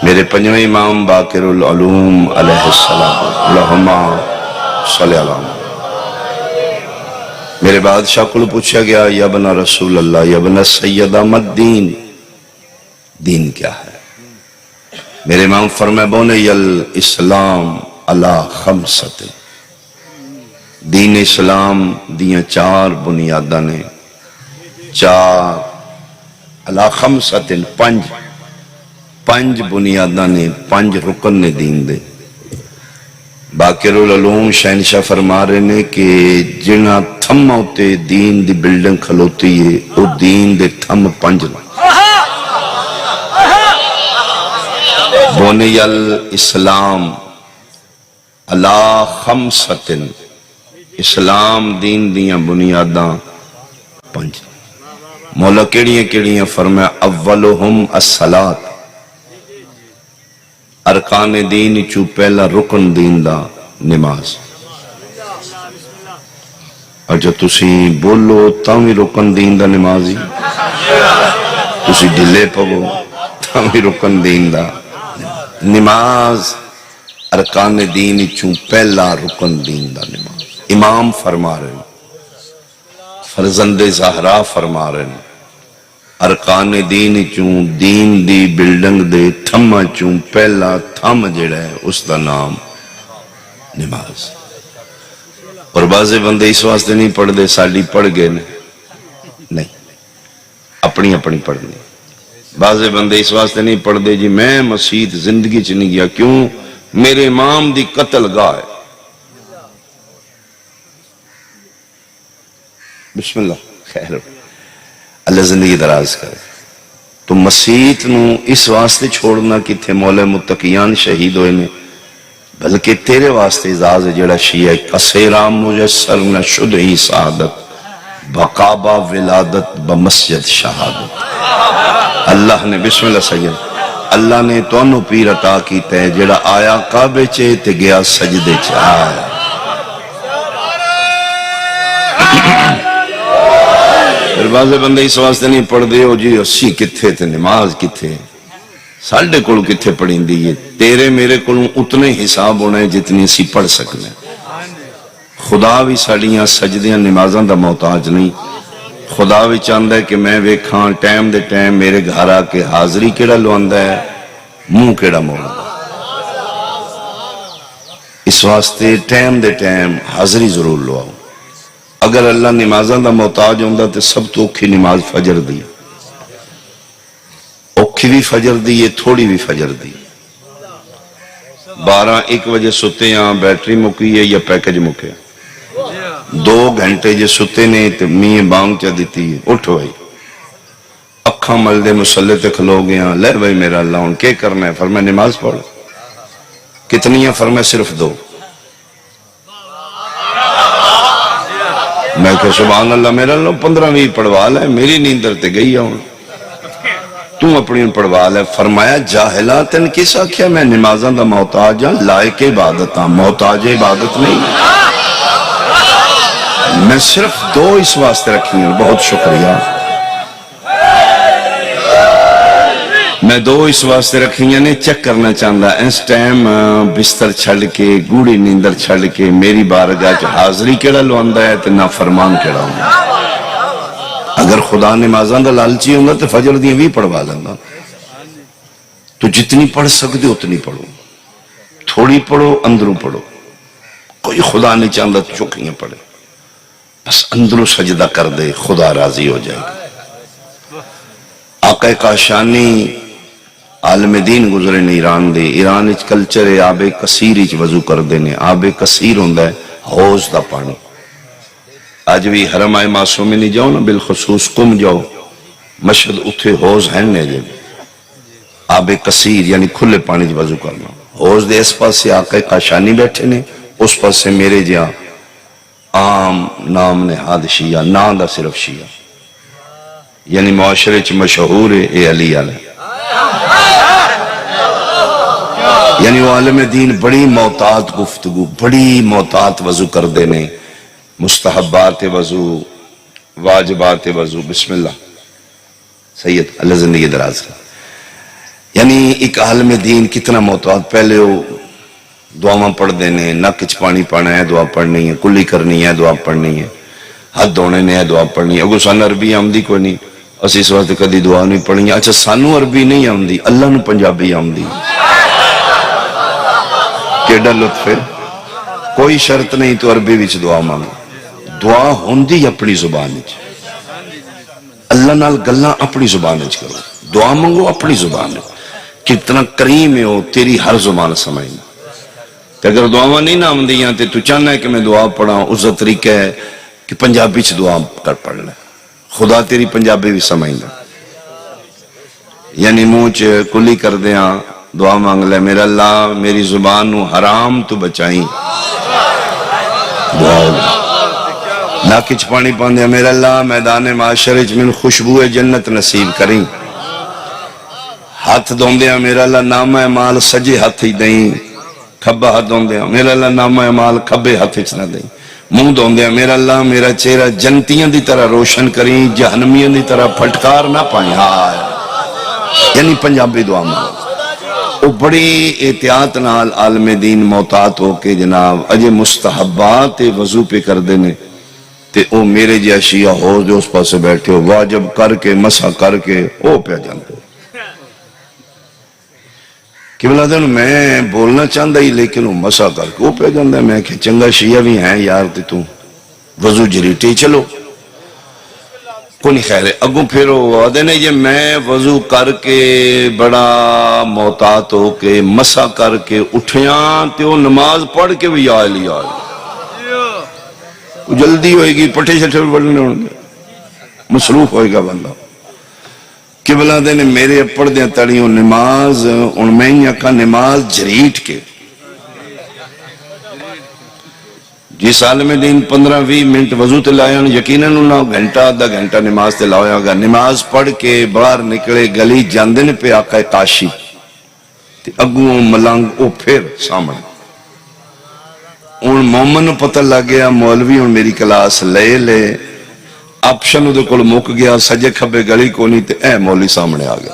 میرے پنجویں امام باقر العلوم علیہ السلام اللہم صلی اللہ علیہ. میرے بادشاہ کو پوچھا گیا یا ابن رسول اللہ یا ابن سید احمد دین، دین کیا ہے؟ میرے امام فرمائے بنی الاسلام علی خمسۃ، دین اسلام دیاں چار بنیاداں نے، چار علی خمسۃ، پنج بنیاداں نے، پنج رکن نے دین دے. باقر العلوم شہنشاہ فرما رہے نے کہ جنہ تھم ہوتے دین دی بلڈنگ کھلوتی ہے وہ دین دے تھم پنج نے. بنی الاسلام علی خمسۃ، اسلام دین دیاں بنیاداں پنج. مولا کیڑیاں فرمایا اولہم الصلاۃ، ارکان دین چو پہلا رکن دین دا نماز. اور جو تسی بولو تاوی رکن دین دا نماز ہی، تسی ڈھلے پو تاوی رکن دین دا نماز. ارکان دین چو پہلا رکن دین دا نماز. امام فرما رہے ہیں، فرزند زہرا فرما رہے ہیں، ارکان دین چون دین دی بلڈنگ دے تھم چون پہلا تھم جڑا ہے اس دا نام نماز. اور بعضے بندے اس واسطے نہیں پڑھ دے ساڑی پڑھ گئے نہیں، اپنی پڑھ دے. بعضے بندے اس واسطے نہیں پڑھ دے جی میں مسجد زندگی چ نہیں گیا، کیوں؟ میرے امام دی قتل گاہ ہے. بسم اللہ خیر، اللہ زندگی دراز کرے. تو مسیت نو اس واسطے چھوڑنا کہ تھے مولا متقیان شہید ہوئے نے، بلکہ تیرے واسطے اعزاز جڑا شیعہ کسیرام مجسر نہ شد ہی سعادت بقابہ ولادت بمسجد شہادت. اللہ نے بسم اللہ سید، اللہ نے تو انہوں پیر عطا کیتا ہے جڑا آیا کعبے چے تے گیا سجدے چاہا. پھر بعضے بندے اس واسطے نہیں پڑھ دے ہو جی اسی کتھے تے نماز کتھے، ساڑھے کلو کتھے پڑھیں دی. تیرے میرے کلو اتنے حساب ہونا ہے جتنی سی پڑھ سکنے. خدا بھی ساڑیاں سجدیاں نمازاں دا محتاج نہیں. خدا بھی چاہتا ہے کہ میں ویکھاں ٹائم دے ٹائم میرے گھر آ کے حاضری کیڑا لواندا ہے، منہ کیڑا موڑا. اس واسطے ٹائم دے ٹائم حاضری ضرور لواؤ. اگر اللہ نمازاں دا محتاج ہوندا تے سب تو اوکھی نماز فجر دی، اوکھی بھی فجر دی ہے تھوڑی بھی فجر دی. 12-1 بجے ستے ہیں بیٹری مکی ہے یا پیکج مکے، 2 گھنٹے جے ستے نے تو میہ بانگ چا دیتی ہے، اٹھو بھائی اکھاں ملدے مسلح تے کھلو گیا. لے بھائی میرا اللہ ان کے کرنا ہے؟ فرمائے نماز پڑھ. کتنی ہے؟ فرمائے صرف 2. میں کہ سبحان اللہ میرا اللہ 15-20 پڑھوا لے، میری نیندر تے گئی ہوں تو اپنی پڑھوا لے. فرمایا جاہلہ تن کس آکھیا میں نمازاں دا محتاج ہاں، لائق عبادت ہاں، محتاج عبادت نہیں. میں صرف 2 اس واسطے رکھی ہوں. بہت شکریہ. میں 2 اس واسطے رکھی ہیں نے چیک کرنا چاہتا اس ٹائم بستر چھڑ کے گوڑی نیندر چھڑ کے میری بارگاہ چ حاضری کیڑا لواندا ہے تے نا فرمان کیڑا ہوندا. اگر خدا نمازاں دا لالچی ہوندا تے فجر دیاں بھی پڑھوا لیندا. تو جتنی پڑھ سکتے اتنی پڑھو، تھوڑی پڑھو اندروں پڑھو. کوئی خدا نہیں چاہتا چوکیاں پڑھے، بس اندروں سجدہ کر دے، خدا راضی ہو جائے گا. آقا کاشانی عالم دین گزرے نے ایران دے. ایران اچ کلچر ہے آب کثیر اچ وضو کر دینے. آب کثیر ہوندہ ہے حوض دا پانی. آج بھی حرم آئے معصومی نہیں جاؤ نا، بالخصوص کم جاؤ مشہد اتھے حوض ہیں نے جب آب کثیر یعنی کھلے پانی اچ وضو کرنا. حوض دے اس پاس سے آقا کاشانی بیٹھے نے، اس پاس سے میرے جہاں عام نام نہاد شیعہ، نام دا صرف شیعہ یعنی معاشرے چ مشہور ہے اے علی علیہ. یعنی وہ عالم دین بڑی محتاط گفتگو، بڑی محتاط وضو کر دینے. مستحبات وضو، واجبات وضو. بسم اللہ سید اللہ زندگی دراز کا. یعنی ایک عالم دین کتنا محتاط، پہلے وہ دعاواں پڑھ دینے، نک چ پانی پانا ہے دعا پڑھنی ہے، کلی کرنی ہے دعا پڑھنی ہے، ہاتھ دھونے نے ہے دعا پڑھنی ہے۔ اگو سان عربی آمدی کوئی نہیں، اسی اس واسطے کدی دعا نہیں پڑھنی۔ اچھا سانو عربی نہیں آمدی، اللہ نو پنجابی آمدی، کیڈا لطف ہے۔ کوئی شرط نہیں تو عربی وچ دعا مانگو، دعا ہوندی اپنی زبان وچ، اللہ نال گلاں اپنی زبان وچ کرو، دعا مانگو اپنی زبان وچ۔ کتنا کریم ہے وہ، تیری ہر زبان سمجھنا۔ کہ اگر دعاواں نہیں نہ آمدیاں تے تو چاہنا ہے کہ میں دعا پڑھاں، اس کا طریقہ ہے کہ پنجابی چ دعا کر پڑھ لے، خدا تیری پنجابی بھی سمجھنا۔ یعنی منہ چ کلی کر دیاں دعا مانگ لے، میرا اللہ میری زبان نو حرام تو بچائیں، دعا ناک چ پانی پاندیا، میرا اللہ میدان معاشر وچ من خوشبو جنت نصیب کریں۔ ہاتھ دھوندیا، میرا اللہ نام اعمال سجے ہاتھ ہی دیں، کھبا ہاتھ دھوندیا، میرا اللہ نام اعمال کھبے ہاتھ وچ نہ دیں۔ منہ دھوندیا، میرا اللہ میرا چہرہ جنتیاں دی طرح روشن کریں، جہنمیاں دی طرح پھٹکار نہ پائیں۔ یعنی پنجابی دعا مانگو۔ وہ بڑی احتیاط نال عالم دین محتاط ہو کے جناب اجے مستحبات وضو پہ کر دینے تے او میرے جی اشیاء ہو جو اس پاسے بیٹھے ہو واجب کر کے مسح کر کے او پہ جانتے کہ بلا دن میں بولنا چاہتا ہی لیکن وہ مسح کر کے او پہ جانتا ہے۔ میں کہ چنگا شیعہ بھی ہیں یار تے تو وضو جریٹے چلو کونی خیر ہے۔ اگوں پھر وہ آدھے نہیں جی میں وضو کر کے بڑا محتاط ہو کے مسح کر کے اٹھیاں تے وہ نماز پڑھ کے بھی یا علی جلدی ہوئے گی، پٹھے شٹھے پڑھنے ہوں گے، مصروف ہوئے گا بندہ۔ قبلہ دے نے میرے پڑھ دیا تڑیوں نماز ان میں یکا نماز جریٹ کے جس عالم دین 15-20 منٹ وضو تے لائے ہیں یقیناً انہاں گھنٹہ آدھا گھنٹہ نماز تے لاؤیا گا۔ نماز پڑھ کے باہر نکلے گلی جاندن پہ آقا کاشی تے اگوں ملنگ او پھر سامنے ان مومن پتہ لگ گیا مولوی ان میری کلاس لے آپشن دے کول مک گیا، سجے کھبے گلی کو نہیں تے اے مولوی سامنے آ گیا،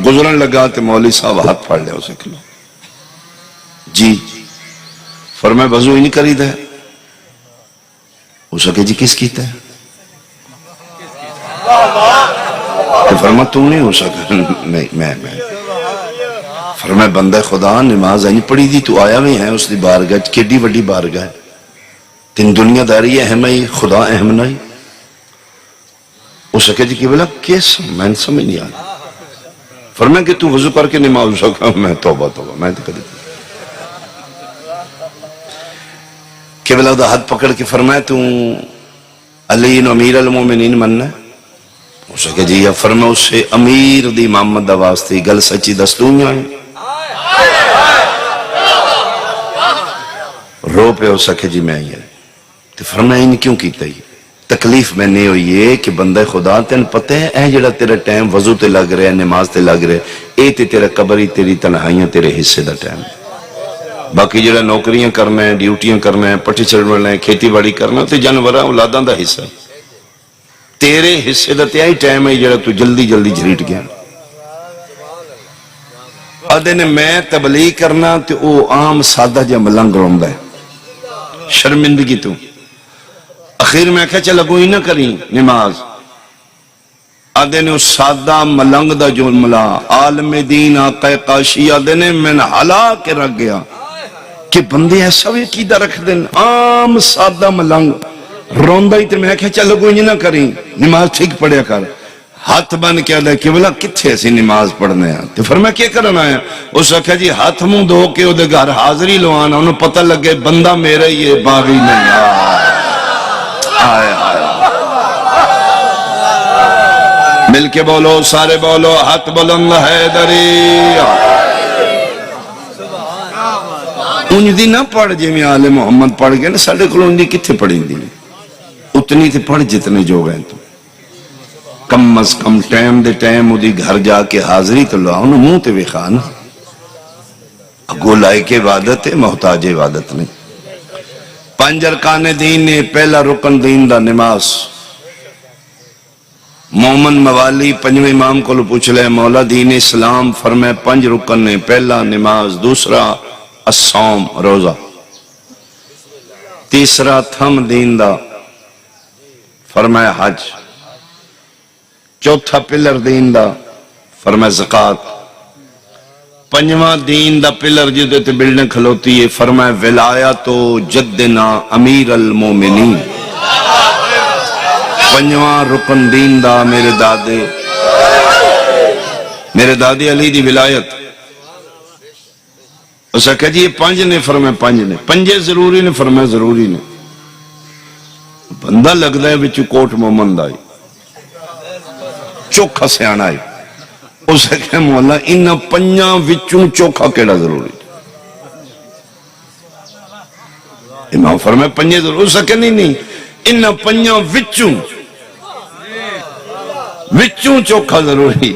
گزرن لگا تے مولوی صاحب ہاتھ پھاڑ لیا اسے کھلو جی فرمائے وضو ہی نہیں کری دے۔ اسے کہ جی کس کیتا ہے؟ فرمائے تو نہیں ہو سکا، نہیں میں فرمائے بندہ خدا نماز آئی پڑھی دی تو آیا بھی ہے اس دی بارگاہ کیڈی وڈی بارگاہ ہے، تین دنیا داری اہم ہے خدا اہم نہیں۔ اسے کہ جی کہ بلا کیس میں سمجھ نہیں آیا۔ فرمائے کہ تو وضو کر کے نماز ہو سکا، میں توبہ میں تو کدی کہ بلا دا ہاتھ پکڑ کے فرمائے تو علی نو امیر المومنین مننا ہے؟ اسے کہ جی یا فرمائے اس سے امیر دی محمد دا واسطے گل سچی دستوں آئیں رو پہ ہو سکے جی میں یہ تو فرمائے انہیں کیوں کیتا ہی تکلیف میں نہیں ہوئی ہے کہ بندہ خدا تین پتہ ہے اے جڑا تیرا ٹائم وضو تے لگ رہے نماز تے لگ رہے اے تے تیرا قبری تیری تنہائیاں تیرے حصے دا ٹائم، باقی جڑا نوکریاں کرنا ہے ڈیوٹیاں کرنا ہے پٹی چڑھنا ہے کھیتی باڑی کرنا تے جانوراں اولاداں دا حصہ تیرے حصے دا تے آئی ٹائم ہے جڑا تو جلدی جلدی جھریٹ گیا۔ آدھے نے میں تبلیغ کرنا تے او عام سادہ جا ملنگ روندا ہے شرمندگی تو اخیر میں کہا چل اگو ہی نہ کریں نماز۔ آدھے نے اس سادہ ملنگ دا جو ملا عالم دین آقا قاشی آدھے نے میں ہلا کے رکھ گیا کہ بندے ایسا بھی عقیدہ رکھ دیں عام سادہ ملنگ روندہ ہی تے میں کہا چل اگو ہی نہ کریں نماز ٹھیک پڑھیا کر۔ ہاتھ بن کے آدھے کہ بلا کتھے ایسی نماز پڑھنے ہیں تو فرمایا کیا کرنا ہے؟ اس وقت جی ہاتھ منہ دھو کے او دے گھر حاضری لوانا انہوں پتہ لگے بندہ میرا یہ باغی نہیں آئے مل کے بولو سارے بولو ہاتھ بلند ہے دریا انج دی نہ پڑھ جی میں آل محمد پڑھ گئے نا ساڑھے کلو انجی کتھے پڑھیں دی اتنی تھی پڑھ جتنے جو گئے تو کم از کم ٹائم دے ٹائم دی گھر جا کے حاضری تو لو انہوں منہ تے بھی خان اگو لائق عبادت ہے محتاج عبادت نہیں۔ 5 ارکان دین نے پہلا رکن دین دا نماز مومن موالی پنجویں امام کو پوچھ لے مولا دین اسلام، فرمائے 5 رکن نے، پہلا نماز، دوسرا الصوم روزہ، تیسرا تھم دین دا فرمائے حج، چوتھا پلر دین دا فرمائے زکات، پنجواں دین دا پلر جدے تے بلڈنگ کھلوتی ہے فرمائے ولایت و جدنا امیر المومنین، پنجواں رکن دین دا میرے دادے علی دی ولایت۔ اسا کہ جی یہ 5 نے، فرمائے 5 نے، 5 ضروری نے، فرمائے ضروری نے۔ بندہ لگتا ہے بچو کوٹ مومن دائی چوکھا سیانا ہے، اسے کہ مولا انہا 5 وچوں چوکھا کیڑا ضروری؟ امام فرمائے 5 ضروری، اسے کہ نہیں انہا 5 وچوں چوکھا ضروری۔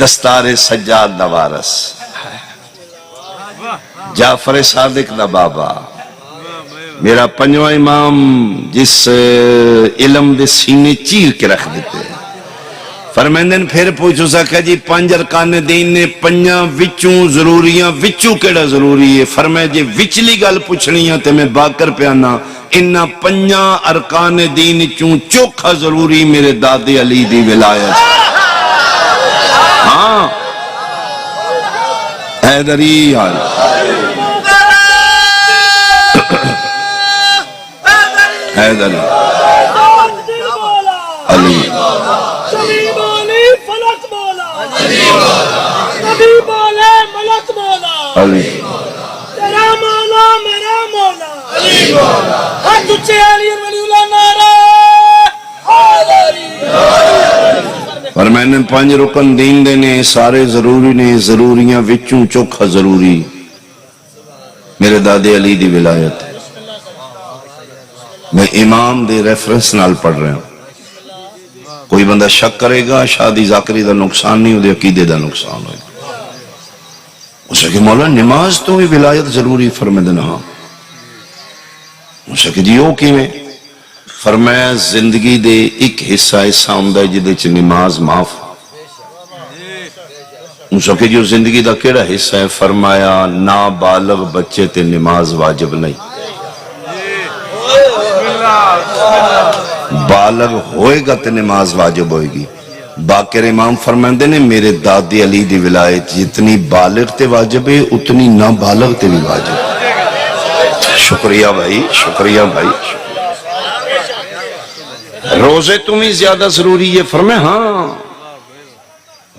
دستار سجاد دا وارث، جعفر صادق دا بابا، میرا 5واں امام جس علم دے سینے چیر کے رکھ دیتے ہیں۔ فرمیندن پھر پوچھو سکا جی 5 ارکان دین نے، 5 وچوں ضروریاں وچوں کیڑا ضروری ہے؟ فرمائے جی وچلی گل پوچھنی ہے تے میں باکر پیانا، انہا 5 ارکان دین چوں چوکھا ضروری میرے دادے علی دی ولایت۔ ہاں حیدری حال حیدری علی شبی بولے فلک بولا، نبی بولے ملک بولا، علی تیرا مولا میرا مولا، ہاتھ اچھے علی ولی اللہ نعرہ حیدری۔ پر میں نے 5 رکن دین دینے سارے ضروری نے، ضروریاں وچوں چوکھا ضروری میرے دادے علی دی ولایت۔ میں امام دے ریفرنس نال پڑھ رہا ہوں، کوئی بندہ شک کرے گا شادی ذاکری دا نقصان نہیں ہوتے، عقیدے دا نقصان ہوئے گا۔ اسے کہ مولا نماز تو ہی ولایت ضروری، فرمائے دینا ہاں۔ اسے کہ جی او کی میں؟ فرمایا زندگی دے ایک حصہ ایسا ہوندہ ہے جدے چ نماز معاف۔ اسے کہ جو زندگی دا کیڑا حصہ ہے؟ فرمایا نابالغ بچے تے نماز واجب نہیں، بالغ ہوئے گا تے نماز واجب ہوئے گی۔ باقر امام فرماندے نے میرے دادے علی دی ولایت جتنی بالغ تے واجب ہے اتنی نابالغ تے بھی واجب۔ شکریہ بھائی، شکریہ بھائی۔ روزے تمہیں زیادہ ضروری ہے؟ فرمائے ہاں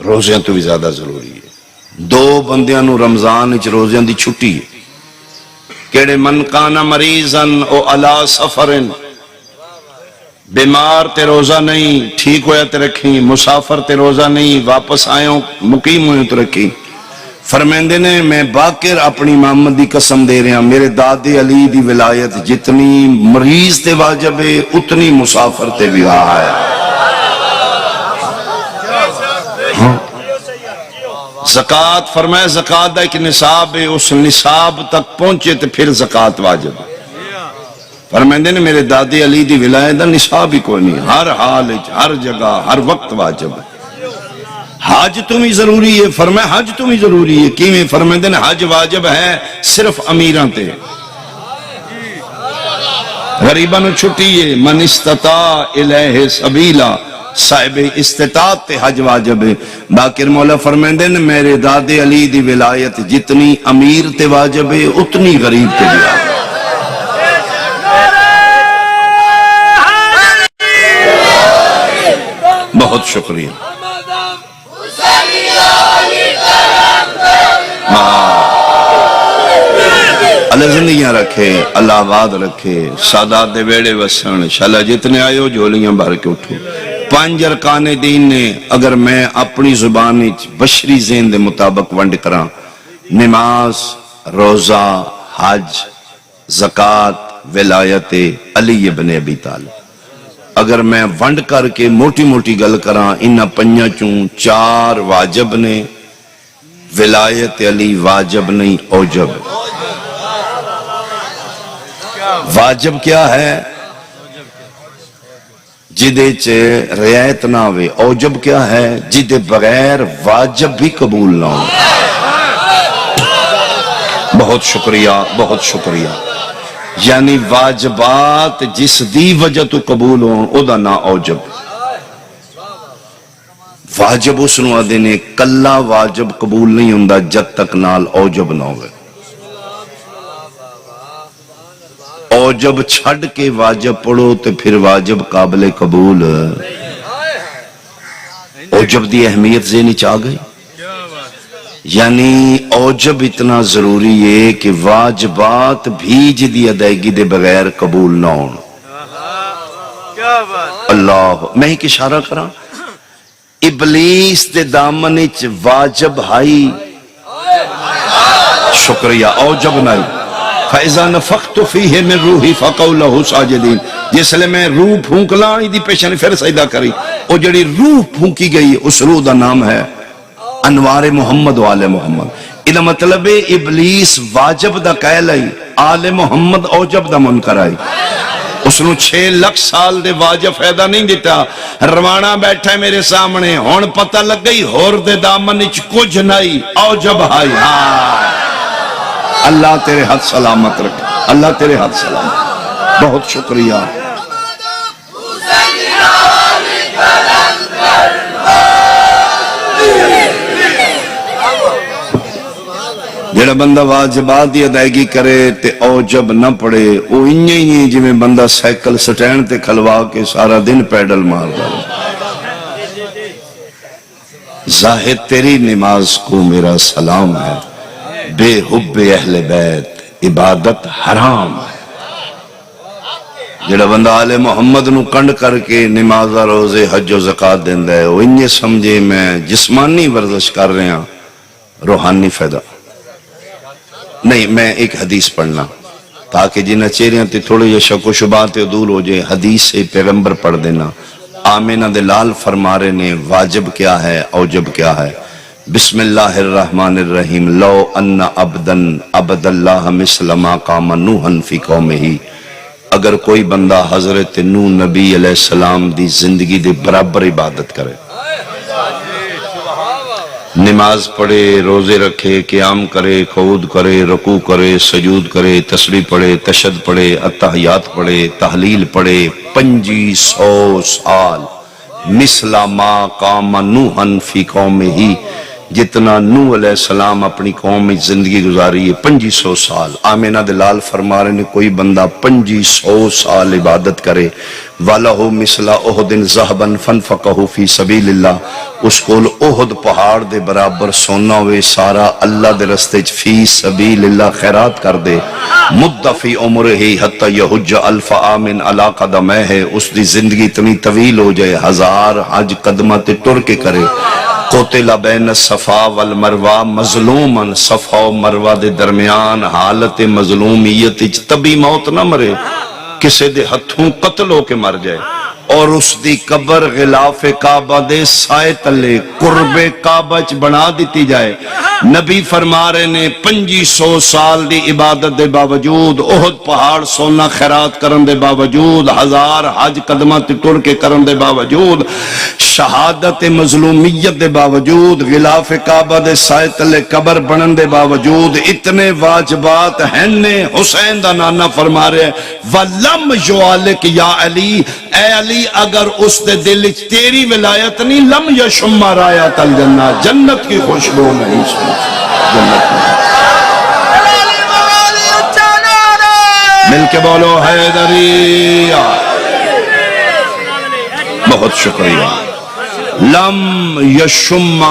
روزیاں تو بھی زیادہ ضروری ہے۔ 2 بندیاں نو رمضان اچ روزیاں دی چھٹی ہے، کیڑے من کانا مریضن او علا سفرن، بیمار تے روزہ نہیں، ٹھیک ہویا تے رکھیں، مسافر تے روزہ نہیں، واپس آئیں مقیم ہوئے تو رکھیں۔ فرمیندے نے میں باکر اپنی محمد دی قسم دے رہا، میرے دادے علی دی ولایت جتنی مریض تے واجب ہے اتنی مسافر تے بھی ہے۔ زکاة فرمایا زکاة دا ایک نصاب ہے، اس نصاب تک پہنچے تو پھر زکاة واجب ہے۔ فرمیندے نے میرے دادے علی دی ولایت دا نصاب ہی کوئی نہیں، ہر حال ہر جگہ ہر وقت واجب ہے۔ حج تمہیں ضروری ہے؟ فرمایا حج تمہیں ضروری ہے، کیویں؟ فرمیندے نے حج واجب ہے صرف امیران تے، غریباں نو چھٹی ہے، من استطاع الیہ سبیلا، صاحب استطاعت تے حج واجب ہے۔ باقر مولا فرمیندے نے میرے دادے علی دی ولایت جتنی امیر تے واجب ہے اتنی غریب تے بھی واجب ہے۔ بہت شکریہ۔ اللہ زندگیاں رکھے، اللہ آباد رکھے، سادات دے بیڑے وسن، انشاءاللہ جتنے آئے ہو جھولیاں بھر کے اٹھو۔ 5 ارکان دین نے اگر میں اپنی زبانی بشری ذہن دے مطابق ونڈ کراں، نماز، روزہ، حج، زکاة، ولایت علی ابن ابی طالب، اگر میں ونڈ کر کے موٹی موٹی گل کراں انہا 5 چوں 4 واجب نے، ولایت علی واجب نہیں اوجب۔ واجب کیا ہے؟ جدے چ رعایت نہ ہوئے. اوجب کیا ہے؟ جدے بغیر واجب بھی قبول نہ ہو. بہت شکریہ، بہت شکریہ. یعنی واجبات جس دی وجہ تو قبول ہوں او دا نا اوجب. واجب اس نو آدھے نے کلا واجب قبول نہیں ہوندا جد تک نال اوجب نہ ہوئے. اوجب چھڑ کے واجب پڑھو تو پھر واجب قابل قبول. اوجب دی اہمیت ذہنی چاہ گئی. یعنی اوجب اتنا ضروری ہے کہ واجبات بھی جدی ادائیگی دے بغیر قبول نہ ہون. اللہ میں ایک اشارہ کراں، ابلیس دے دامن وچ واجب ہائی. شکریہ. اوجب نہیں. فَإِذَا نَفَخْتُ فِيهِ مِن رُوحِي فَقَعُوا لَهُ سَاجِدِينَ. جس لئے میں روح پھونک لانی دی پیشانی پھر سجدہ کری. او جڑی روح پھونکی گئی اس روح دا نام ہے انوار محمد و آل محمد. اذا مطلب ابلیس واجب دا قائل آئی، آل محمد اوجب دا منکر آئی. اس نو 6 لاکھ سال دے واجب فائدہ نہیں دیتا. روانہ بیٹھا ہے میرے سامنے، ہون پتہ لگ گئی ہور دے دامن اچ کچھ نہیں. اوجب ہائی. اللہ تیرے ہاتھ سلامت رکھے، اللہ تیرے ہاتھ سلامت. بہت شکریہ. جڑا بندہ واجبات دی ادائیگی کرے تے اوجب نہ پڑے وہ انہیں ہی جی میں بندہ سائیکل سٹینڈ تے کھلوا کے سارا دن پیڈل مار دے. زاہد تیری نماز کو میرا سلام ہے، بے حب اہل بیت عبادت حرام ہے. جڑا بندہ آل محمد نو کنڈ کر کے نماز روزے حج و زکات دیندا ہے وہ انہیں سمجھے میں جسمانی ورزش کر رہے ہیں، روحانی فائدہ نہیں. میں ایک حدیث پڑھنا تاکہ جنہ چہریاں تے تھوڑے یہ شک و شبہات دور ہو جائے. حدیث سے پیغمبر پڑھ دینا. آمینہ دلال فرما رہے نے واجب کیا ہے اوجب کیا ہے. بسم اللہ الرحمن الرحیم. لو ان عبدن عبد اللہ مثل ما قام نوحا فی قومہ. اگر کوئی بندہ حضرت نوح نبی علیہ السلام دی زندگی دے برابر عبادت کرے، نماز پڑھے، روزے رکھے، قیام کرے، قعود کرے، رکوع کرے، سجود کرے، تسبیح پڑھے، تشہد پڑھے، اتحیات پڑھے، تحلیل پڑھے، 2500 سال مثل ما قام نوحا فی قومہ، جتنا نوح علیہ السلام اپنی قوم میں زندگی گزاری ہے 2500 سال. آمینہ دلال فرما رہے نے کوئی بندہ 2500 سال عبادت کرے، وَلَهُ مِثْلَ أُحُدٍ ذَهَبًا فَانْفَقَهُ فِي سَبِيلِ اللَّهِ، اس کو احد پہاڑ دے برابر سونا ہوئے سارا اللہ دے رستے فی سبیل اللہ خیرات کر دے. مُدَّ فِي عُمْرِهِ حَتَّى يَحُجَّ أَلْفَ عَامٍ عَلَىٰ قَدَمَيْهِ، اس دی زندگی اتنی طویل ہو جائے 1000 حج قدمت ٹر کے کرے. قتل بین صفا والمروہ مظلوماً، صفا و مروہ دے درمیان حالت مظلومیت تبھی موت نہ مرے، کسے دے ہتھوں قتل ہو کے مر جائے. اور اس دی قبر غلاف کعبہ دے سائے تلے قرب کعبہ چ بنا دیتی جائے. نبی فرما رہے نے 2500 سال دی عبادت دے باوجود، احد پہاڑ سونا خیرات کرن دے باوجود، 1000 حج قدمہ ٹر کے کرن دے باوجود، شہادت مظلومیت دے باوجود، غلاف کعبہ دے سائے تلے قبر بنن دے باوجود، اتنے واجبات ہیں نے. حسین دا نانا فرما رہے وَلَمْ يُعَلِكْ يَا علی، اے علی اگر اس دے دل وچ تیری ولایت نہیں، لم یشم رایات الجنہ، جنت کی خوشبو نہیں سن. جنت مل کے بولو حیدری. بہت شکریہ. لم یشم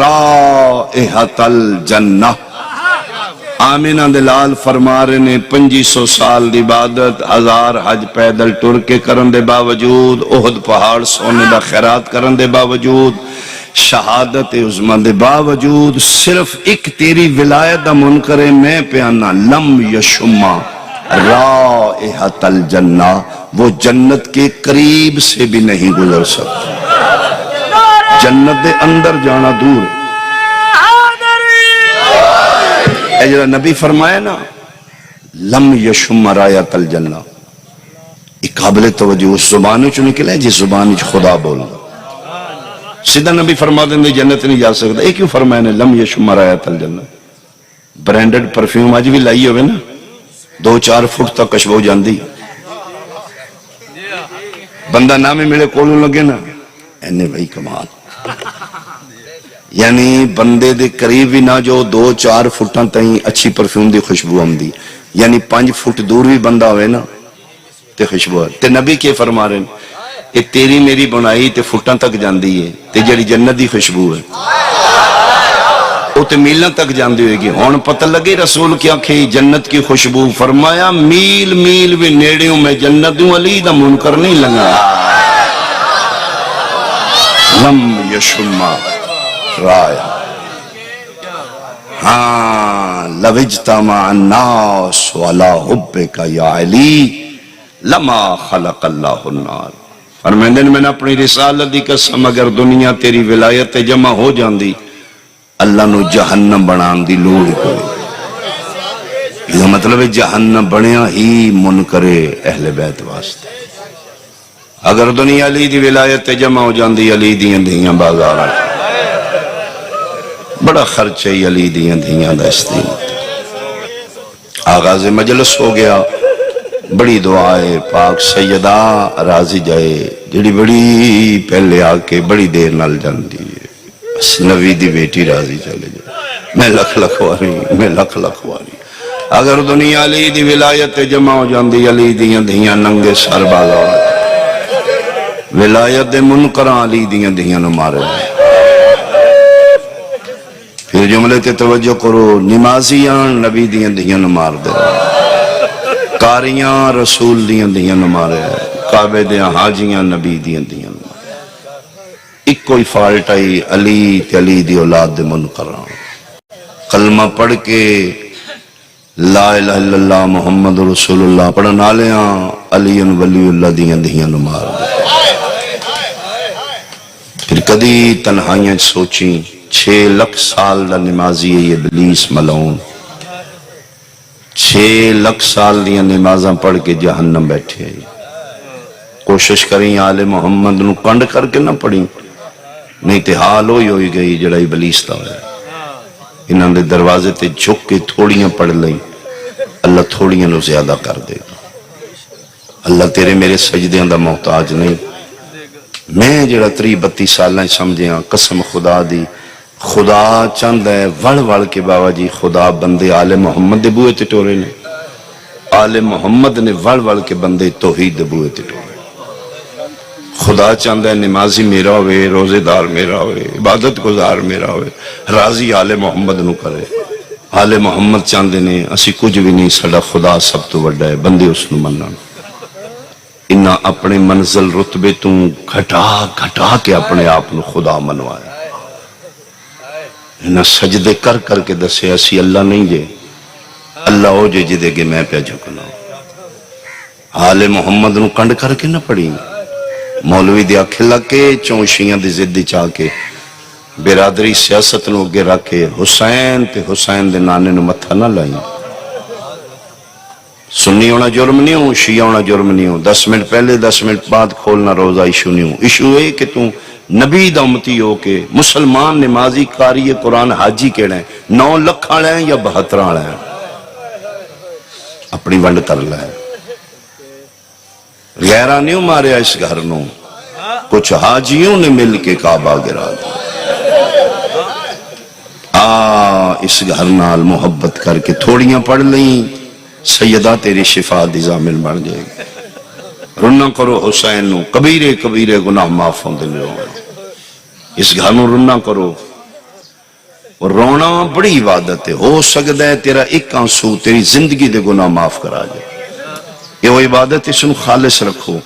رائحۃ الجنہ. آمینہ دلال فرما رہے نے 2500 سال دی عبادت، 1000 حج پیدل ٹر کے کرن دے باوجود، احد پہاڑ سونے دا خیرات کرن دے باوجود، شہادت عظمہ دے باوجود، صرف ایک تیری ولایت دا منکر میں پیانا. لم یشم رائحۃ الجنہ، وہ جنت کے قریب سے بھی نہیں گزر سکتا. جنت دے اندر جانا دور ہے. اے جڑا نبی فرمائے نا لم یشم رایۃ الجنہ، ایک قابل توجہ اس زبان چ نکلا ہے جس زبان چ خدا بول رہا. سیدھا نبی فرما دیں جنت نہیں جا سکتا. یہ کیوں فرمایا نے لم یشم رایۃ الجنت. برانڈڈ پرفیوم اج بھی لائی ہوئے نا 2-4 فٹ تک کشبو جاندی. بندہ نہ میں ملے کولوں لگے نا اینے بھائی کمال. یعنی بندے دے قریب بھی نہ جو 2-4 فٹاں تائیں اچھی پرفیوم دی خوشبو آمدی. یعنی 5 فٹ دور بھی بندہ ہوئے نا تے خوشبو ہے. تے نبی کے فرما رہے ہیں کہ تیری میری بنائی تے فٹاں تک جاندی ہے تے جڑی جنت دی خوشبو ہے وہ تے میلاں تک جاندی ہوئے گی. ہون پتہ لگے رسول کیا کہ جنت کی خوشبو. فرمایا میل میل بھی نیڑیوں میں جنت دوں علی دا منکر نہیں لگا. لم یشم رایا. ہاں لو اجتمع الناس ولا حبک یا علی لما خلق اللہ النار. فرمائندے نے میں نے اپنی رسالت دی قسم اگر دنیا تیری ولایت جمع ہو جاندی اللہ نو جہنم بنان دی لوڑ کوئی. یہ مطلب ہے جہنم بنیا ہی منکر اہل بیت واسطے. اگر دنیا علی دی ولایت جمع ہو جاندی علی دیاں دھیاں بازار بڑا خرچ ہے علی دیاں دھیاں دا استعین. آغاز مجلس ہو گیا. بڑی دعائے پاک سیدہ راضی جائے جڑی بڑی پہلے آکے بڑی دیر نال جاندی ہے. بس نبی دی بیٹی راضی چلے جائے. میں لکھ لکھواری میں لکھ لکھواری. اگر دنیا علی دی ولایت جمع ہو جاندی علی دیاں دھیاں ننگے سر بازار ولایت دے منکراں علی دیاں دھیاں نو مارے. پھر جملے تے توجہ کرو. نمازیاں نبی دیاں دھیاں نو مار دے. کاریاں رسول دیاں دھیاں نو مارے. کعبے دیاں حاجیاں نبی دیاں دھیاں نو مارے. ایک کوئی فالٹ آئی علی تے علی دی اولاد دے منکراں. کلمہ پڑھ کے لا الہ الا اللہ محمد رسول اللہ پڑھن والیاں علی ولی اللہ دیاں دھیاں نو مار دے. پھر کدی تنہائیاں سوچیں 6 لکھ سال دا نمازی ہے یہ ابلیس ملعون. 6 لکھ سال دیاں نمازاں پڑھ کے جہنم بیٹھے ہیں. کوشش کریں آل محمد نو کنڈ کر کے نہ پڑھیں نہیں تے حال ہوئی گئی جڑا ابلیس دا ہویا. انہاں دے دروازے تے جھک کے تھوڑیاں پڑھ لیں اللہ تھوڑیاں نو زیادہ کر دے گا. اللہ تیرے میرے سجدیاں دا محتاج نہیں. میں جڑا 30-32 سالہ سمجھیاں قسم خدا دی خدا چاند ہے وڑ وڑ کے بابا جی خدا بندے آل محمد دے بوئے تے ٹورے نے. آل محمد نے وڑ وڑ کے بندے توحید دے بوئے تے ٹورے. خدا چاند ہے نمازی میرا ہوئے روزے دار میرا ہوئے عبادت گزار میرا ہوئے راضی آل محمد نو کرے. آل محمد چاندے نے اسی کچھ بھی نہیں سڑا خدا سب تو بڑا ہے بندے اس نو مننا. انہا اپنے منزل رتبے تو گھٹا کے اپنے آپ نو خدا منوایا. انہا سجدے کر کر کے دسے اسی اللہ نہیں جے اللہ ہو جے جدے کہ میں پہ جھکنا. آل محمد نو کنڈ کر کے نہ پڑی. مولوی دیا کھلا کے چونشیاں دی زدی چاہ کے برادری سیاست نو اگے رکھے حسین تے حسین دے نانے نو متھا نہ لائیں. سنی ہونا جرم نہیں ہوں شیعہ ہونا جرم نہیں ہوں. 10 منٹ پہلے 10 منٹ بعد کھولنا روزہ ایشو نہیں ہوں. ایشو ہے کہ تم نبی دا امتی ہو کے مسلمان نمازی قاری قرآن حاجی کیڑے ہیں 9 لکھ آلے ہیں یا 72 آلے ہیں اپنی ونڈ کر لائے. غیرہ نہیں ماریا اس گھر نو کچھ حاجیوں نے مل کے کعبہ گرا دیا. اس گھر نال محبت کر کے تھوڑیاں پڑھ لیں سیدہ تیری شفا دی ضامن بن جائے گی. رنہ کرو حسین نو کبیرے کبیرے گناہ معاف ہوں دے لو. اس گھر نو رنہ کرو. اور رونا بڑی عبادت ہے. ہو سکتا ہے تیرا ایک آنسو تیری زندگی دے گناہ معاف کرا جائے. یہ وہ عبادت اس نو خالص رکھو.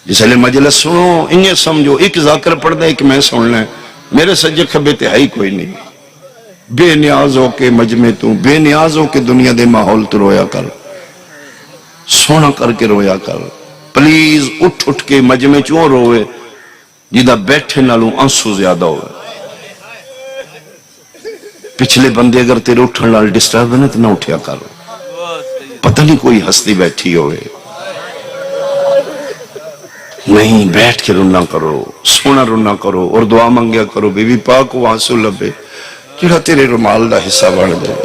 جس لئے مجلس سنو انہیں سمجھو ایک ذاکر پڑھ دے ایک میں سن لیں میرے سجے کھبے تے ہے ہی کوئی نہیں. بے نیاز ہو کے مجمع تو بے نیاز ہو کے دنیا دے ماحول تو رویا کر سونا کر کے رویا کر. پلیز اٹھ کے مجمع چوں روئے جیدہ بیٹھے نالوں آنسو زیادہ ہوئے. پچھلے بندے اگر تیرے اٹھن لال ڈسٹرب ہے تو نہ اٹھیا کر. پتہ نہیں کوئی ہستی بیٹھی ہوئے نہیں بیٹھ کے رونا کرو، سونا رونا کرو اور دعا منگیا کرو بی بی پاک کو آنسو لبے جڑا تیرے رومال دا حصہ بن جائے۔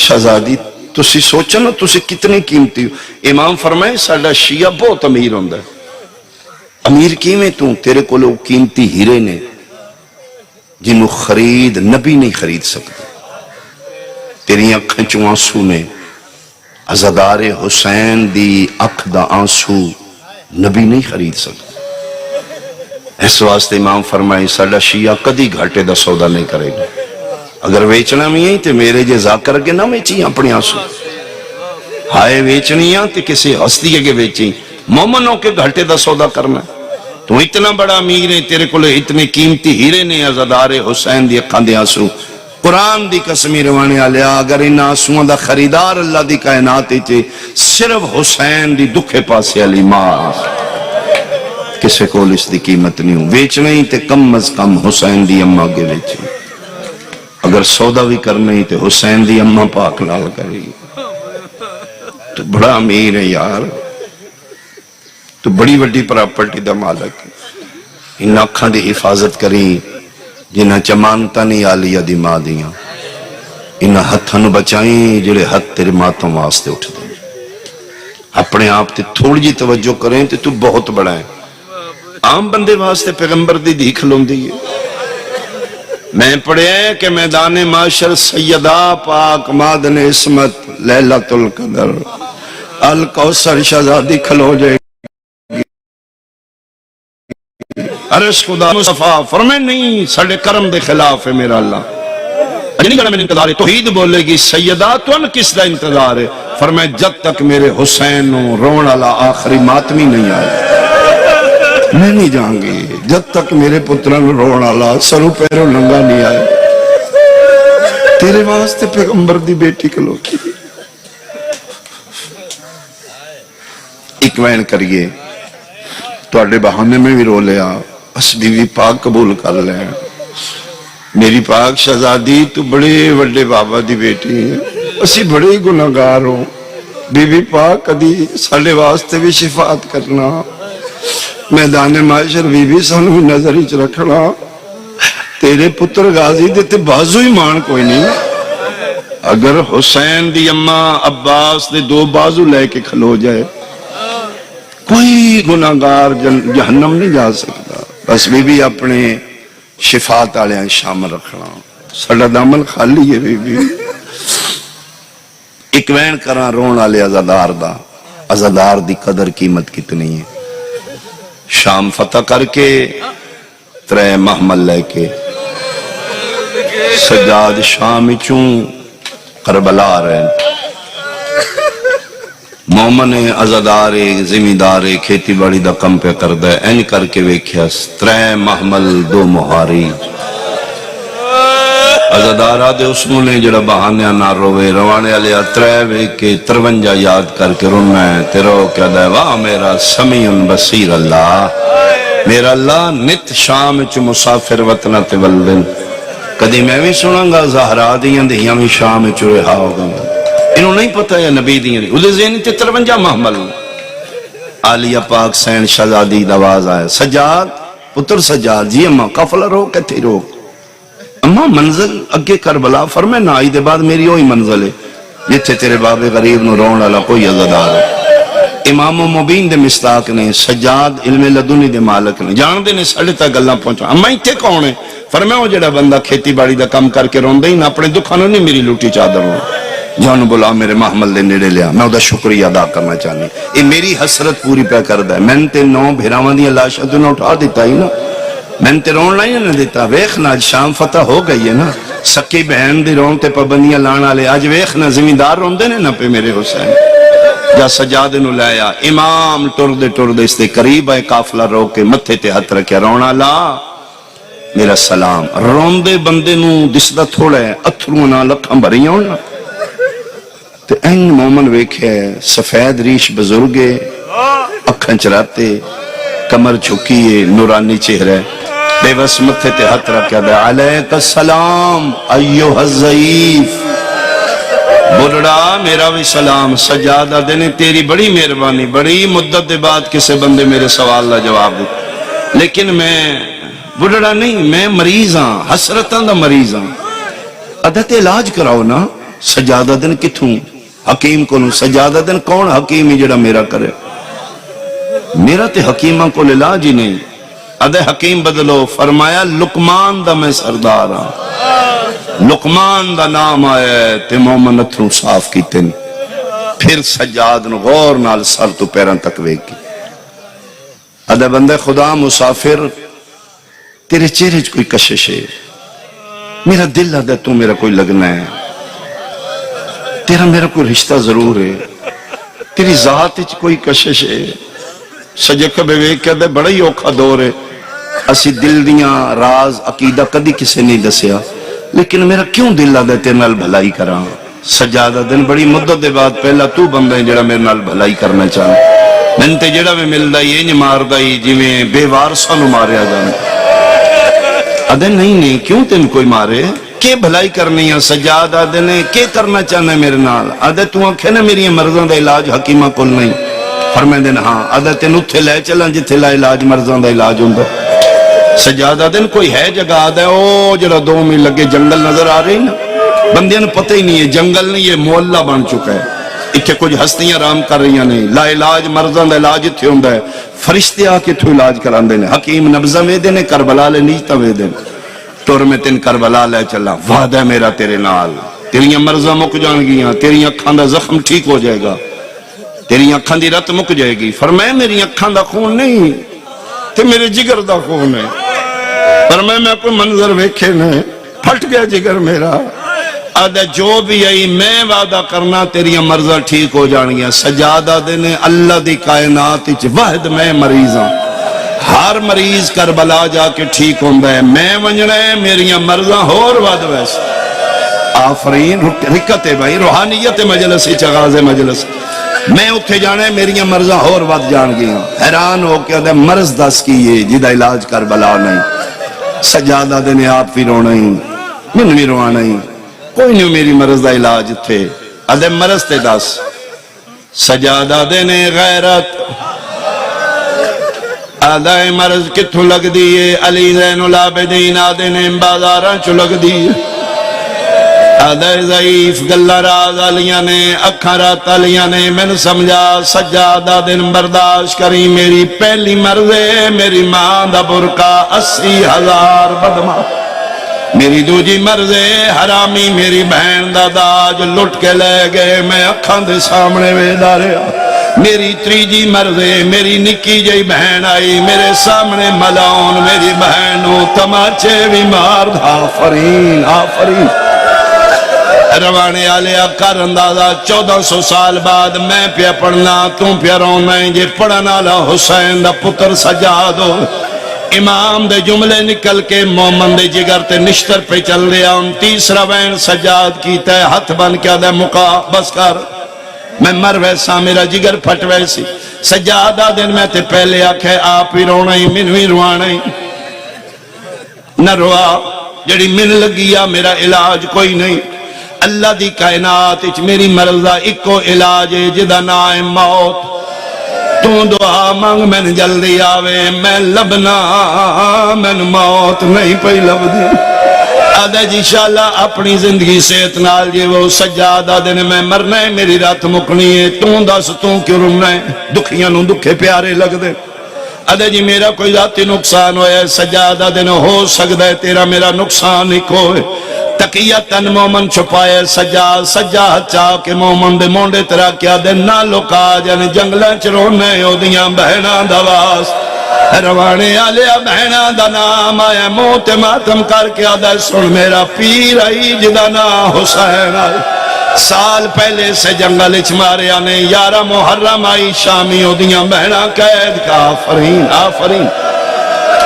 شہزادی تسی سوچا نا تسی کتنی قیمتی ہو۔ امام فرمائے ساڈا شیعہ بہت امیر ہوندا ہے۔ امیر کیویں تو تیرے کو لوگ قیمتی ہیرے نے جنہوں خرید نبی نہیں خرید سکتے، تیری اکھاں چوں آنسو نے، عزادار حسین دی اکھ دا آنسو نبی نہیں خرید سکتے۔ اس واسطے امام فرمائے ساڈا شیعہ کدی گھاٹے دا سودا نہیں کرے گا۔ اگر ویچنا بھی ہے تو میرے جے ذاکر کے نہ ویچی اپنی آنسو، ہائے ویچنی ہے تو کسی ہستی کے ویچی، مومن ہو کے گھاٹے دا سودا کرنا ہے۔ تو اتنا بڑا امیر ہے، تیرے کو اتنے قیمتی ہیرے نے، عزادار حسین دی اکھاں دے آنسو۔ قرآن دی قسمی روانے آلیا اگر ان آنسوؤں دا خریدار اللہ دی کائنات چے صرف حسین دی دکھے پاسے علی ماں، کسے کول اس دی قیمت نہیں ہوں۔ ویچنا ہی تے کم از کم حسین دی اماں کے ویچے، اگر سودا بھی کرنا ہی تے حسین دی اماں پاک نال کرے گی۔ تو بڑا امیر ہے یار، تو بڑی وڈی پراپرٹی دا مالک ہے۔ ان اکھاں دی حفاظت کری جنہاں چمانتا نہیں آلیا دی ماں دیاں، انہاں ہتھاں نو بچائیں جڑے ہتھ تیرے ماتوں واسطے اٹھ دیں۔ اپنے آپ تے تھوڑی جی توجہ کریں تے تو بہت بڑا ہے۔ عام بندے واسطے پیغمبر دی دھی کھلوندی ہے۔ میں پڑھے ہے کہ میدان معاشر سیدہ پاک مادن عصمت لیلۃ القدر الکوثر شہزادی کھلو جائے عرش خدا مصطفیٰ فرمائے نہیں ساڑھے کرم دے خلاف ہے میرا اللہ، نہیں کہنا میرے انتظار ہے۔ توحید بولے گی سیدہ تو ان کس دا انتظار ہے؟ فرمائے جب تک میرے حسین رون والا آخری ماتمی نہیں آئے میں نہیں جاؤں گی، جب تک میرے پترن رون والا سرو پیروں ننگا نہیں آئے۔ تیرے واسطے پیغمبر دی بیٹی کلو کی ایک وین کریے تو اڈے بہانے میں بھی رو لیا، اس بیوی پاک قبول کر لیں۔ میری پاک شہزادی تو بڑے وڈے بابا دی بیٹی ہیں، اسی بڑے ہی گناہگار ہوں، بیوی پاک کدی ساڑے واسطے بھی شفاعت کرنا، میدان معاشر بیوی سانو بھی نظر ہی رکھنا۔ تیرے پتر غازی دیتے بازو ہی مان کوئی نہیں، اگر حسین دی اماں عباس دے دو بازو لے کے کھلو جائے کوئی گناہگار جہنم نہیں جا سکتا۔ بس بی بی اپنے شفاعت آلیاں شامل رکھنا، ساڑا دامن خالی ہے بی بی۔ ایک وین کران رون آلے عزادار دا، عزادار دی قدر قیمت کتنی ہے۔ شام فتح کر کے ترے محمل لے کے سجاد شام چون کربلا رہے، مومن عزادار زمیندار کھیتی باڑی دا کم پہ کردہ ہے، این کر کے ویکھیا ترے محمل دو مہاری عزادارہ دے اسموں نے جڑا بہانیاں نہ روے، روانے علیہ ترے ویک کے 53 یاد کر کے رونا ہے تیرو کیا دے واہ میرا سمیع بصیر اللہ، میرا اللہ نت شام چ مسافر وطنہ تے ولدن۔ کدی میں بھی سنوں گا زہرا دیاں دہیاں بھی شام چ رہا ہو گئے، انہوں نہیں پتہ ہے نبی دیاں دی ادھے ذہن تے 53 محمل۔ عالیہ پاک سین شہزادی دواز آئے، سجاد پتر سجاد جی اماں قافلہ رو کہتے رو اماں منزل اگے کربلا فرمائے نہ آئی دے بعد میری ہوئی منزل ہے جتھے تیرے باب غریب نو رون والا کوئی عزادار ہے۔ امام و مبین دے مستاق نے، سجاد علم لدنی دے مالک نے، جان دے نے ساڑھے تک اللہ پہنچا۔ اماں ہی تے کون ہے؟ فرمائے وہ جڑا بندہ کھیتی باڑی دا کم کر کے رون دے ہی نہ اپنے دکھانوں نہیں میری لوٹی چادر ہوں، جانو بلا میرے محمل دے نیڑے لیا، میں دا شکریہ ادا کرنا چاہنی۔ یہ میری حسرت پوری پہ کر دا ہے، میں تے 9 بھیراواں دی اللہ شاہ نے اٹھا دیتا ہی نا، میں تے رون نہیں نہ دیتا۔ ویخنا آج شام فتح ہو گئی ہے نا، سکی بہن دی رون تے پابندیاں لانا لے، آج ویخنا زمیندار رون دے نا پہ میرے حسین جا سجادے نو لایا۔ امام ٹر دے اس دے قریب آئے، قافلہ رو کے متھے تے ہاتھ رکھیا، رونا لا میرا سلام۔ رون دے بندے نو دسدا تھوڑا ہے، اتھروں نہ لکھاں بھریاں ہونا تے این مومن ویکھے سفید ریش بزرگے، اکھاں چراتے، کمر چھکیے، نورانی چہرے، بے بس متھے تے ہاتھ رکھیا دے، علیک السلام ایوہ الضعیف بڑھڑا میرا بھی سلام سجادہ دینے تیری بڑی مہربانی بڑی مدت دے بعد کسے بندے میرے سوال کا جواب دے لیکن میں بڑھڑا نہیں میں مریض ہاں حسرتاں دا مریض ہاں عدت علاج کراؤ نا سجادہ دن کتھوں حکیم کو سجادہ دن کون حکیم ہی جڑا میرا کرے میرا تے حکیمہ کو علاج ہی نہیں ادھے حکیم بدلو فرمایا لقمان دا میں سردار ہاں لقمان دا نام آیا ہے تے مومن اتھروں صاف کیتے نہیں پھر سجاد نو غور نال سر تو پیران تک ویک کی ادھے بندے خدا مسافر تیرے چہرے چ کوئی کشش ہے میرا دل ادھے تو میرا کوئی لگنا ہے تیرا میرا کوئی رشتہ ضرور ہے تیری ذات چ کوئی کشش ہے سجے کبے ویک کے دے بڑا ہی اوکھا دور ہے اسی دل دیاں راز عقیدہ کدی کسے نہیں دسیا لیکن میرا کیوں دل آدھے تیرے نال بھلائی کراں سجادہ دن بڑی مدت دے بعد پہلا تو بندہ ہے جڑا میرے نال بھلائی کرنا چاہے میں تے جڑا میں مل دائی یہ مار دائی جی میں بے وارساں نو ماریا جانا ادھے نہیں کیوں تین کوئی مارے کہ بھلائی کرنی ہے سجادہ دنے کہ کرنا چاہنا ہے میرے نال ادھے تو آنکھیں نا میری مرضوں دا علاج حکیمہ کل نہیں فرمائیں دن ہاں ادھے تین اتھے لے چلیں جتھے لا علاج مرضوں دا علاج ہوں سجادہ دن کوئی ہے جگہ آدھا ہے او جڑا 2 میل لگے جنگل نظر آ رہی نا بندیاں نے پتہ ہی نہیں ہے جنگل نہیں یہ محلہ بن چکا ہے اتھے کچھ ہستیاں رام کر رہی ہیں نہیں لا علاج مرضاں دا علاج اتھے ہوں ہے فرشتے آ کے اتھے علاج کران دینے حکیم نبزہ میں دینے کربلا لے نیچتا میں دینے ٹور میں تین کربلا لے چلا وعدہ میرا تیرے نال تیریاں مرضاں مک جان گیاں تیریاں اکھاں دا زخم ٹھیک ہو جائے گا تیریاں اکھاں دی رت مک جائے گی فرمائے میری اکھاں دا خون نہیں تے میرے جگر دا خون ہے فرمائے میں کوئی منظر ویکھے نہیں پھٹ گیا جگر میرا آدھا جو بھی آئی میں وعدہ کرنا تیریاں مرضاں ٹھیک ہو جان گیا سجادہ دینے اللہ دی کائنات واحد میں مریض ہوں ہر مریض کربلا جا کے ٹھیک ہوندہ ہے میں ونجنے میریاں مرضاں ہور وعد ویسے آفرین رکت ہے بھائی روحانیت مجلسی چغاز مجلس میں اتھے جانے میریاں مرضاں ہور وعد جان گیا حیران ہو کے آدھے مرض دس کیے جدہ علاج کربلا نہیں سجادہ دینے آپ بھی رونا ہی من بھی روانا ہی کوئی نہیں میری مرض دا علاج تھے ادھے مرض تے دس سجادہ دینے غیرت آدھے مرض کتھو لگ دیئے علی زین العابدین آدھے نے بازاراں چو لگ دیئے آدھے ضعیف گلہ راز علیہ نے اکھاں رات علیہ نے میں نے سمجھا سجادہ دن برداشت کری میری پہلی مرضے میری ماں دا برکا 80,000 بدمہ میری دوجی مرضے حرامی میری بہن دا داج لٹ کے لے گئے میں اکھاں دے سامنے ویدا رہا میری تریجی مرضے میری نکی جی بہن آئی میرے سامنے ملاؤن میری بہنوں تماچے بھی مار آفرین آفرین روانے آلے اکار اندازہ 1400 سال بعد میں پیا پڑھنا تم پیا رونا جے پڑھنا لا حسین دا پتر سجادو امام دے جملے نکل کے مومن دے جگر تے نشتر پہ چل رہا ہم تیسرا وین سجاد کیتا ہے ہاتھ بن کیا دے مقا بس کر میں مر ویسا میرا جگر پھٹ ویسی سجادہ دن میں تے پہلے آکھے آپ ہی رونا ہی من ہی روانا ہی نہ روا جڑی من لگیا میرا علاج کوئی نہیں اللہ دی کائنات اچ میری مرضہ اکو علاج ہے جدہ نائم موت تو دعا مانگ میں جلدی آوے میں لبنا میں موت نہیں پہی لب دی آدھا جی شاءاللہ اپنی زندگی صحت نال جی وہ سجادہ دن میں مرنا ہے میری رات مکنی ہے تو دس تو کیوں رمنا ہے دکھیاں نوں دکھے پیارے لگ دے آدھا جی میرا کوئی ذاتی نقصان ہویا سجادہ دن ہو سکتا ہے تیرا میرا نقصان ہی کوئے تقیہ تن مومن چھپائے سجا چاہ کے مومن دے مونڈے ترا کیا دے نہ لکا جن جنگلہ چرونے ہو دیاں بہنہ دواس روانے آلیا بہنہ دا نام آیا موت ماتم کر کے آدھا سن میرا پیر آئی جدہ نا حسین آئی سال پہلے سے جنگل اچ مارے آنے 11 محرم آئی شامی ہو دیاں بہنہ قید کا آفرین آفرین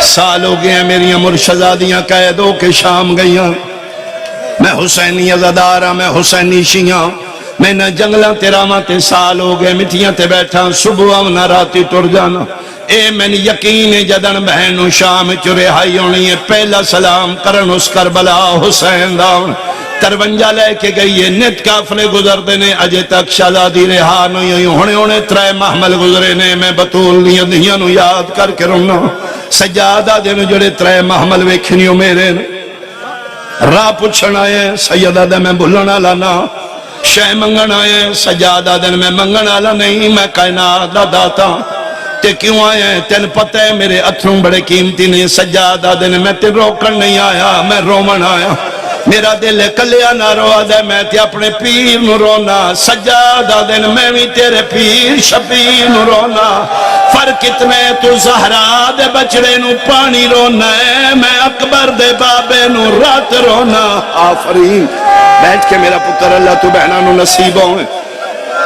سال ہو گئے میری مرشدادیاں قید ہو کے شام گئیاں میں حسینی ازادارہ میں حسینی شیعہ میں نہ جنگلہ تیرامہ تے سال ہو گئے مٹھیاں تے بیٹھا صبح نہ راتی ٹر جانا اے میں نے یقین جدن بہنوں شام چرے ہائی ہونی ہے پہلا سلام کرن اس کربلا حسین داؤن 53 لے کے گئی ہے، نت کافلے گزرتے نے، اجے تک شہزادی رہا نہیں ہوئی، ہونے 3 محمل گزرے نے، میں بطول دیاں دھیاں نو یاد کر کے رونا، سجادہ دے نو جڑے 3 محمل ویکھنیو میرے نے، راہ پوچھن آئے سیدہ دے میں بھولنا لانا، شے منگن آئے سجادہ دن میں منگن آلا نہیں، میں کائنات دا داتا تے کیوں آئے تین پتہ ہے میرے اتھروں بڑے قیمتی نہیں، سجادہ دن میں تے روکن نہیں آیا، میں رومن آیا، میرا دل کلیا نہ روا دے، میں تے اپنے پیر نو رونا، سجادہ دن میں بھی تیرے پیر شبیر نو رونا، فرق اتنے تو زہرا دے بچڑے نو پانی رونا ہے، میں اکبر دے بابے نو رات رونا۔ آفرین، بیٹھ کے میرا پتر اللہ تو بہنہ نو نصیبوں ہیں،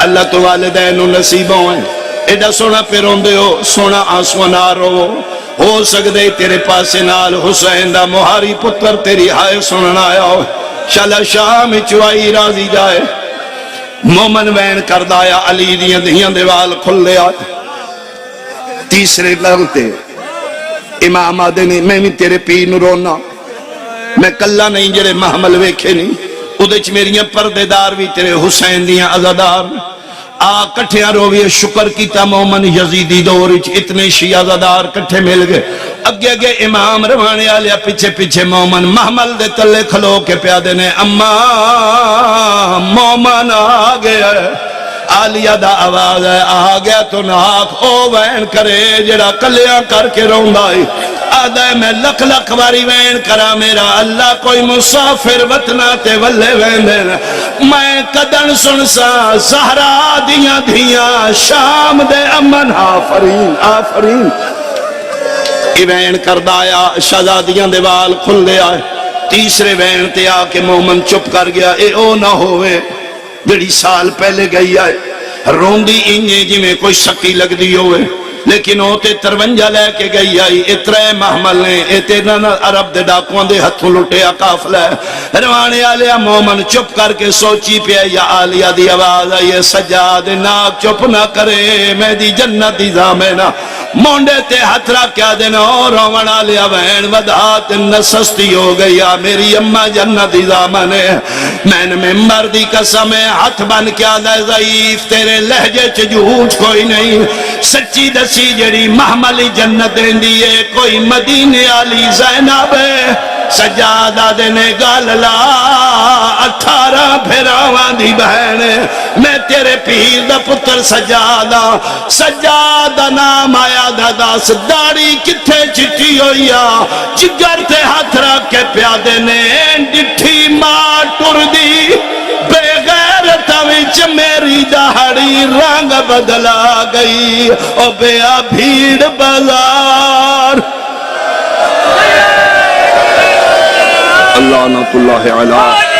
اللہ تو والدین نو نصیبوں ہیں، ایڈا سونا پیرون دے ہو، سونا آنسو نہ رو، ہو سکدے تیرے پاسے نال حسین دا مہاری پتر تیری ہائے سننا آیا ہو، شالا شام چوائی راضی جائے، مومن وین کردایا، علی دیاں دیاں دیوال کھل لے آئے، تیسرے لگتے امام آدھے نے میں بھی تیرے پیر نو رونا، میں کلہ نہیں جڑے محمل ویکھے نہیں، ادھچ میریاں پردے دار بھی تیرے حسین دیاں عزادار، آ کٹھیاں رویے شکر کیتا مومن یزیدی دورچ اتنے شیعہ زدار کٹھے مل گئے، اگے اگے امام روانے آلیا پیچھے پیچھے مومن محمل دے تلے کھلو کے پیادے نے، اماں مومن آگیا ہے، آلیا دا آواز ہے آگیا تو ناک او وین کرے جڑا کلیاں کر کے روندائی، آدھے میں لکھ لکھ واری وین کرا میرا اللہ کوئی مسافر وطنہ تے ولے وین دینا، میں قدن سنسا زہرا دیاں دھیاں شام دے امن، آفرین آفرین، وین کردایا شہزادیاں دے وال کھل دے آئے، تیسرے وین تے آ کے مومن چپ کر گیا، اے او نہ ہوئے جڑی سال پہلے گئی آئے، روندی انجے جی میں کوئی شکی لگ دی ہوئے، لیکن ہوتے 53 لے کے گئی آئی، اترے محمل نے، اتنا عرب دے ڈاکوان دے ہتھوں لٹے قافلہ ہے، روانے آلیا مومن چپ کر کے سوچی پہ یا آلیا دی آواز آئی، سجاد ناک چپ نہ کرے، میں دی جنت دی زامنہ، مونڈے تے ہتھرا کیا دینا، اور روان آلیا وین ودھات نسستی ہو گئی، میری اممہ جنت دی زامنے، میں نے ممبر دی قسم ہاتھ بن کیا دے ضعیف، تیرے لہجے چ جھوٹ کوئی نہیں، سچی دسی جڑی محملی جنت دیندی ہے، کوئی مدینے آلی زینب سجادہ دینے گاللا 18 پھراوان دی بہن، میں تیرے پیر دا پتر سجادہ، سجادہ نام آیا دا داس، داڑی کتھے چٹی ہویا، جگر تے ہاتھ رکھ کے پیادے نے، ڈٹھی ماں ٹر دی، بے غیرت وچ میری دہڑی رنگ بدلا گئی، او بیا بھیڑ بازار، اللہ نعت اللہ علیہ